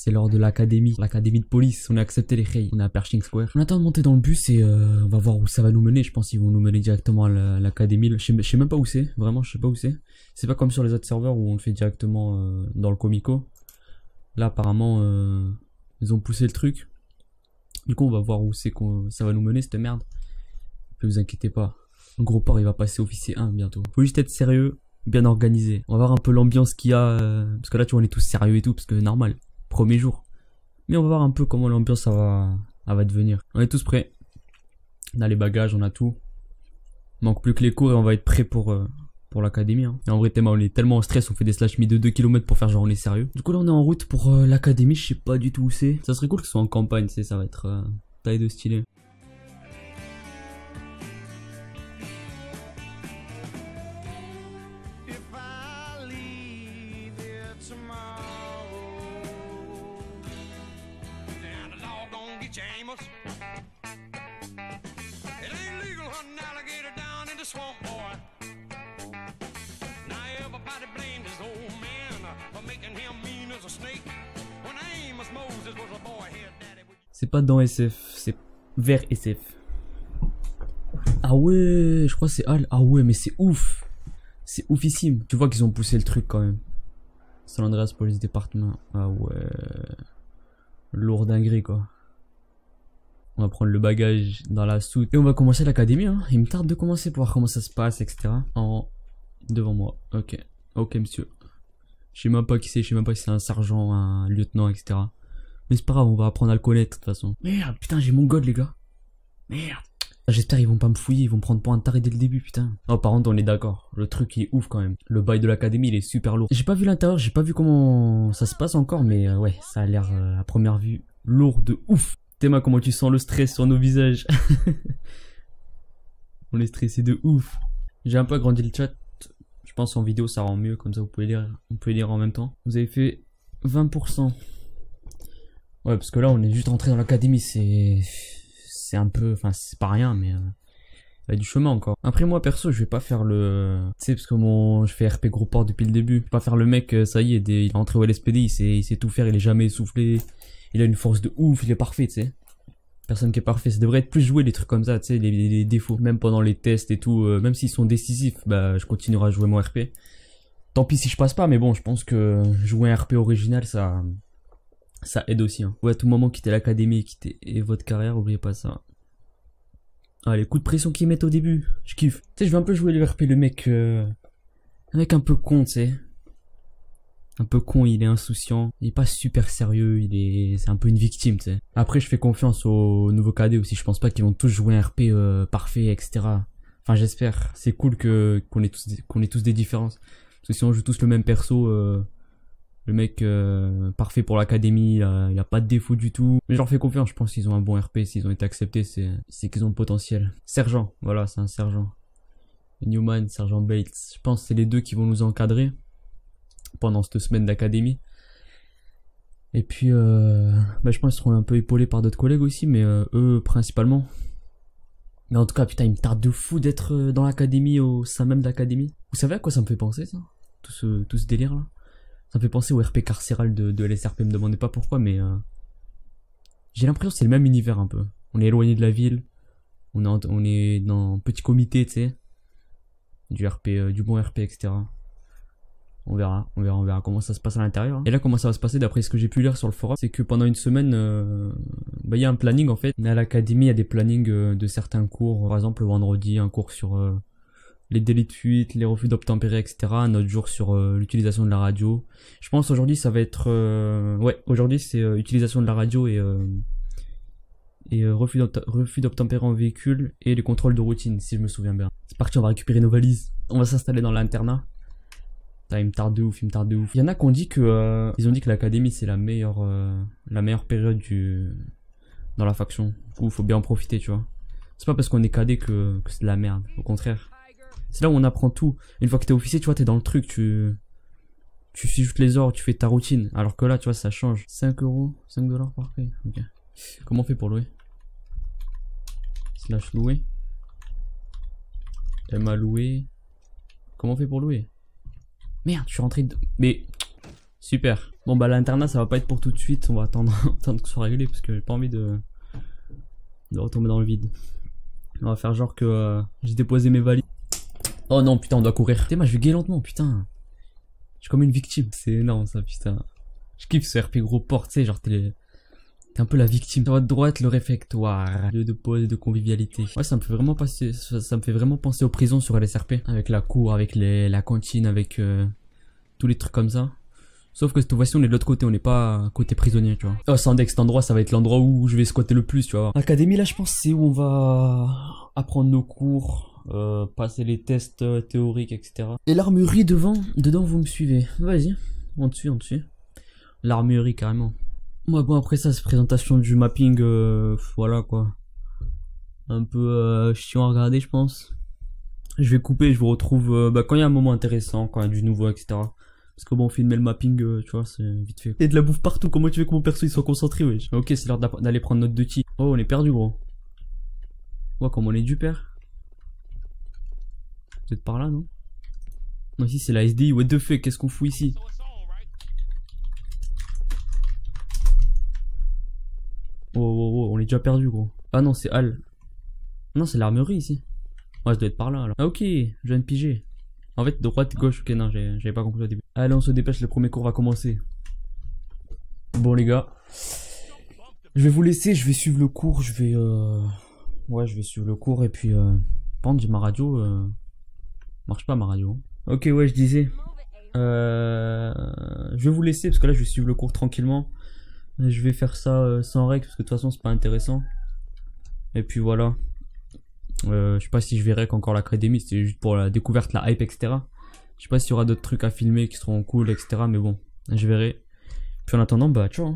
C'est lors de l'académie de police, on a accepté les rails, on est à Pershing Square. On attend de monter dans le bus et on va voir où ça va nous mener. Je pense qu'ils vont nous mener directement à l'académie. Je sais même pas où c'est, vraiment je sais pas où c'est. C'est pas comme sur les autres serveurs où on le fait directement dans le Comico. Là apparemment ils ont poussé le truc. Du coup on va voir où c'est que ça va nous mener cette merde. Ne vous inquiétez pas, le gros port il va passer officier 1 bientôt. Faut juste être sérieux, bien organisé. On va voir un peu l'ambiance qu'il y a, parce que là tu vois on est tous sérieux et tout, parce que normal. Premier jour. Mais on va voir un peu comment l'ambiance ça va devenir. On est tous prêts. On a les bagages, on a tout. Il manque plus que les cours et on va être prêts pour l'académie. Hein. Et en vrai, on est tellement en stress, on fait des slash mi de 2 km pour faire genre on est sérieux. Du coup là on est en route pour l'académie, je sais pas du tout où c'est. Ça serait cool que ce soit en campagne, tu sais, ça va être taille de stylé. C'est pas dans SF, c'est vers SF. Ah ouais, je crois que c'est Al. Ah ouais, mais c'est ouf. C'est oufissime. Tu vois qu'ils ont poussé le truc quand même. San Andreas Police Department. Ah ouais. Lourd dinguerie quoi. On va prendre le bagage dans la soute. Et on va commencer l'académie. Hein. Il me tarde de commencer pour voir comment ça se passe, etc. Devant moi. Ok. Ok monsieur. Je sais même pas qui c'est, je sais même pas si c'est un sergent, un lieutenant, etc. Mais c'est pas grave, on va apprendre à le connaître de toute façon. Merde, putain, j'ai mon god les gars. Merde. J'espère qu'ils vont pas me fouiller, ils vont me prendre pour un taré dès le début, putain. Oh, par contre, on est d'accord. Le truc il est ouf quand même. Le bail de l'académie, il est super lourd. J'ai pas vu l'intérieur, j'ai pas vu comment ça se passe encore, mais ouais, ça a l'air à première vue lourd de ouf. Théma, comment tu sens le stress sur nos visages? On est stressé de ouf. J'ai un peu agrandi le chat. Je pense en vidéo ça rend mieux, comme ça vous pouvez lire en même temps. Vous avez fait 20%. Ouais, parce que là on est juste rentré dans l'académie, c'est un peu, enfin c'est pas rien, mais il y a du chemin encore. Après moi perso je vais pas faire le, tu sais parce que je fais RP gros port depuis le début. Je vais pas faire le mec, ça y est, il est rentré au LSPD, il sait tout faire, il est jamais essoufflé, il a une force de ouf, il est parfait, tu sais. Personne qui est parfait, ça devrait être plus joué les trucs comme ça, tu sais, les défauts. Même pendant les tests et tout, même s'ils sont décisifs, bah je continuerai à jouer mon RP. Tant pis si je passe pas, mais bon, je pense que jouer un RP original, ça aide aussi. Hein. Ouais, à tout moment, quitter l'académie et votre carrière, oubliez pas ça. Ah, les coups de pression qu'ils mettent au début, je kiffe. Tu sais, je vais un peu jouer le RP, le mec un peu con, tu sais. Un peu con, il est insouciant, il est pas super sérieux, c'est un peu une victime, tu sais. Après, je fais confiance aux nouveaux cadets aussi, je pense pas qu'ils vont tous jouer un RP parfait, etc. Enfin, j'espère. C'est cool qu'on ait tous des différences. Parce que si on joue tous le même perso, le mec parfait pour l'académie, il a pas de défaut du tout. Mais je leur fais confiance, je pense qu'ils ont un bon RP, s'ils ont été acceptés, c'est qu'ils ont le potentiel. Sergent, voilà, c'est un sergent. Newman, sergent Bates, je pense que c'est les deux qui vont nous encadrer pendant cette semaine d'académie. Et puis je pense qu'ils seront un peu épaulés par d'autres collègues aussi, mais eux principalement. Mais en tout cas putain il me tarde de fou d'être dans l'académie, au sein même d'académie. Vous savez à quoi ça me fait penser ça, tout ce délire là? Ça me fait penser au RP carcéral de LSRP, me demandez pas pourquoi, mais j'ai l'impression que c'est le même univers un peu. On est éloigné de la ville, on est dans un petit comité, tu sais, du RP, du bon RP, etc. On verra comment ça se passe à l'intérieur. Hein. Et là, comment ça va se passer d'après ce que j'ai pu lire sur le forum, c'est que pendant une semaine, il y a un planning en fait. Mais à l'académie, il y a des plannings de certains cours. Par exemple, le vendredi, un cours sur les délits de fuite, les refus d'obtempérer, etc. Un autre jour sur l'utilisation de la radio. Je pense aujourd'hui, ça va être... aujourd'hui, c'est utilisation de la radio et refus d'obtempérer en véhicule et les contrôles de routine, si je me souviens bien. C'est parti, on va récupérer nos valises. On va s'installer dans l'internat. Il me tarde de ouf, Il y en a qui ont dit que ils ont dit que l'académie c'est la meilleure période dans la faction. Du coup, il faut bien en profiter, tu vois. C'est pas parce qu'on est cadet que c'est de la merde. Au contraire, c'est là où on apprend tout. Une fois que t'es officier, tu vois, t'es dans le truc, tu suis juste les ordres, tu fais ta routine. Alors que là, tu vois, ça change. 5 €, 5 $ parfait. Ok. Comment on fait pour louer? Slash louer. Elle m'a loué. Comment on fait pour louer? Merde, je suis rentré dedans. Mais super. Bon bah l'internat ça va pas être pour tout de suite. On va attendre, attendre que ce soit réglé parce que j'ai pas envie de retomber dans le vide. On va faire genre que j'ai déposé mes valises. Oh non putain on doit courir. Putain moi je vais gay lentement putain. Je suis comme une victime. C'est énorme ça putain. Je kiffe ce RP gros port tu sais genre t'es un peu la victime. Sur votre droite le réfectoire. Lieu de pause et de convivialité. Ouais ça me fait vraiment passer. Ça me fait vraiment penser aux prisons sur LSRP. Avec la cour, avec la cantine, avec tous les trucs comme ça. Sauf que cette fois-ci on est de l'autre côté, on n'est pas côté prisonnier tu vois. Oh Sandex cet endroit ça va être l'endroit où je vais squatter le plus tu vois. L'académie là je pense c'est où on va apprendre nos cours, passer les tests théoriques etc. Et l'armurerie dedans vous me suivez. Vas-y, on te suit. L'armurerie carrément. Ouais bon après ça c'est présentation du mapping, voilà quoi. Un peu chiant à regarder je pense. Je vais couper, je vous retrouve quand il y a un moment intéressant, quand il y a du nouveau etc. Parce que bon, filmer le mapping, tu vois, c'est vite fait. Et de la bouffe partout, comment tu veux que mon perso il soit concentré, wesh. Ok, c'est l'heure d'aller prendre notre duty. Oh, on est perdu, gros. Ouais, comme on est du père. Vous êtes par là, non? Non, ici c'est la SDI, what the fuck, qu'est-ce qu'on fout ici? Oh, on est déjà perdu, gros. Ah non, c'est Hall. Non, c'est l'armurerie ici. Ouais, ça doit être par là, alors. Ah ok, je viens de piger. En fait, droite, gauche, ok, non, j'avais pas compris au début. Allez, on se dépêche, le premier cours va commencer. Bon, les gars. Je vais vous laisser, je vais suivre le cours, ouais, je vais suivre le cours, et puis, par contre, ma radio, marche pas ma radio. Ok, ouais, je disais. Je vais vous laisser, parce que là, je vais suivre le cours tranquillement. Je vais faire ça sans règle, parce que de toute façon, c'est pas intéressant. Et puis, voilà. Je sais pas si je verrai qu'encore l'académie, c'était juste pour la découverte, la hype, etc. Je sais pas s'il y aura d'autres trucs à filmer qui seront cool, etc. Mais bon, je verrai. Puis en attendant, bah, ciao.